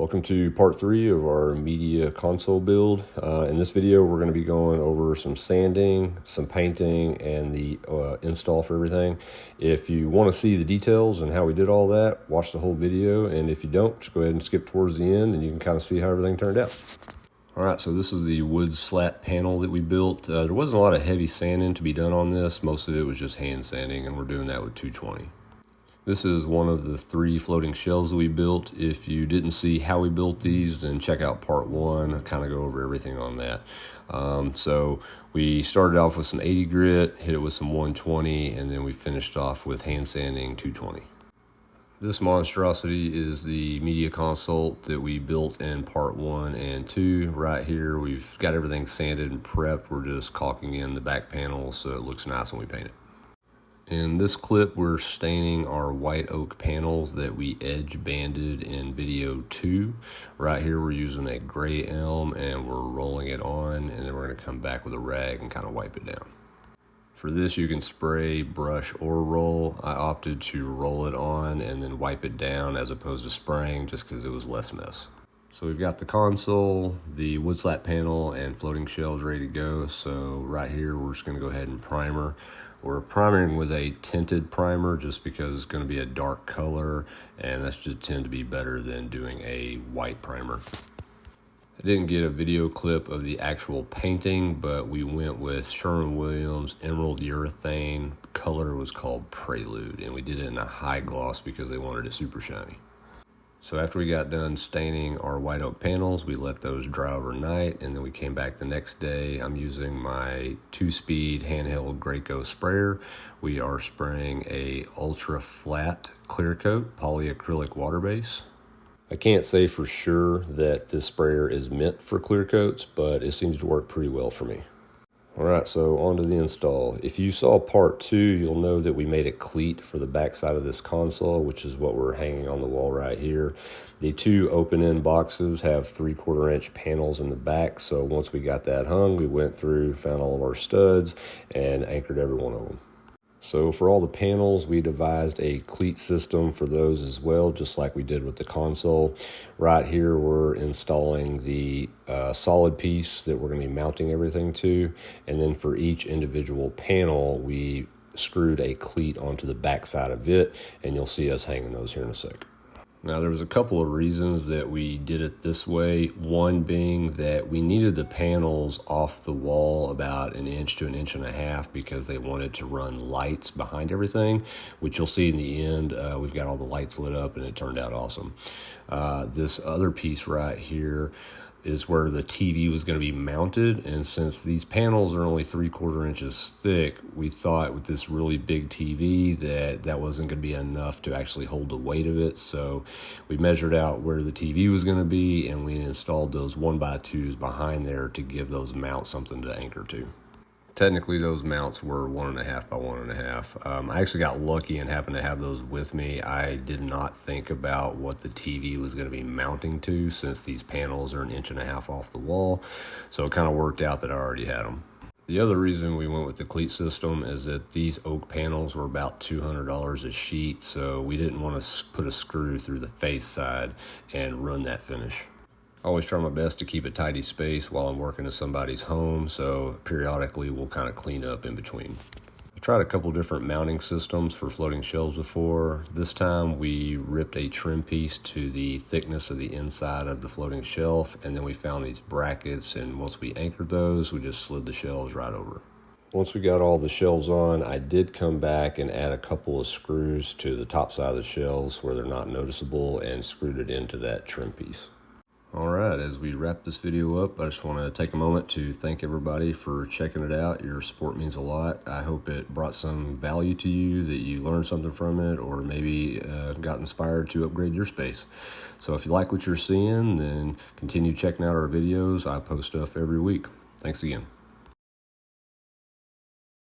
Welcome to part 3 of our media console build. In this video, we're going to be going over some sanding, some painting, and the install for everything. If you want to see the details and how we did all that, watch the whole video. And if you don't, just go ahead and skip towards the end and you can kind of see how everything turned out. All right, so this is the wood slat panel that we built. There wasn't a lot of heavy sanding to be done on this. Most of it was just hand sanding, and we're doing that with 220. This is one of the 3 floating shelves that we built. If you didn't see how we built these, then check out part 1. I'll kind of go over everything on that. So we started off with some 80 grit, hit it with some 120, and then we finished off with hand sanding 220. This monstrosity is the media console that we built in part 1 and 2. Right here, we've got everything sanded and prepped. We're just caulking in the back panel so it looks nice when we paint it. In this clip, we're staining our white oak panels that we edge banded in video 2. Right here, we're using a gray elm and we're rolling it on, and then we're going to come back with a rag and kind of wipe it down. For this, you can spray, brush, or roll. I opted to roll it on and then wipe it down as opposed to spraying just because it was less mess. So we've got the console, the wood slat panel, and floating shelves ready to go. So right here, we're just going to go ahead and primer. We're primering with a tinted primer just because it's going to be a dark color, and that's just tend to be better than doing a white primer. I didn't get a video clip of the actual painting, but we went with Sherwin-Williams Emerald Urethane. Color was called Prelude, and we did it in a high gloss because they wanted it super shiny. So after we got done staining our white oak panels, we let those dry overnight, and then we came back the next day. I'm using my 2-speed handheld Graco sprayer. We are spraying a ultra flat clear coat polyacrylic water base. I can't say for sure that this sprayer is meant for clear coats, but it seems to work pretty well for me. All right, so on to the install. If you saw part 2, you'll know that we made a cleat for the back side of this console, which is what we're hanging on the wall right here. The 2 open-end boxes have 3/4 inch panels in the back, so once we got that hung, we went through, found all of our studs, and anchored every one of them. So for all the panels, we devised a cleat system for those as well, just like we did with the console. Right here, we're installing the solid piece that we're going to be mounting everything to. And then for each individual panel, we screwed a cleat onto the back side of it, and you'll see us hanging those here in a sec. Now, there was a couple of reasons that we did it this way. One being that we needed the panels off the wall about 1 inch to 1.5 inches because they wanted to run lights behind everything, which you'll see in the end. We've got all the lights lit up and it turned out awesome. This other piece right here is where the TV was going to be mounted, and since these panels are only 3/4 inches thick, we thought with this really big TV that wasn't going to be enough to actually hold the weight of it. So we measured out where the TV was going to be, and we installed those 1x2s behind there to give those mounts something to anchor to. Technically, those mounts were 1.5 by 1.5. I actually got lucky and happened to have those with me. I did not think about what the TV was going to be mounting to, since these panels are 1.5 inches off the wall. So it kind of worked out that I already had them. The other reason we went with the cleat system is that these oak panels were about $200 a sheet, so we didn't want to put a screw through the face side and run that finish. I always try my best to keep a tidy space while I'm working in somebody's home, so periodically we'll kind of clean up in between. I've tried a couple different mounting systems for floating shelves before. This time we ripped a trim piece to the thickness of the inside of the floating shelf, and then we found these brackets, and once we anchored those, we just slid the shelves right over. Once we got all the shelves on, I did come back and add a couple of screws to the top side of the shelves where they're not noticeable and screwed it into that trim piece. All right, as we wrap this video up, I just want to take a moment to thank everybody for checking it out. Your support means a lot. I hope it brought some value to you, that you learned something from it, or maybe got inspired to upgrade your space. So if you like what you're seeing, then continue checking out our videos. I post stuff every week. Thanks again.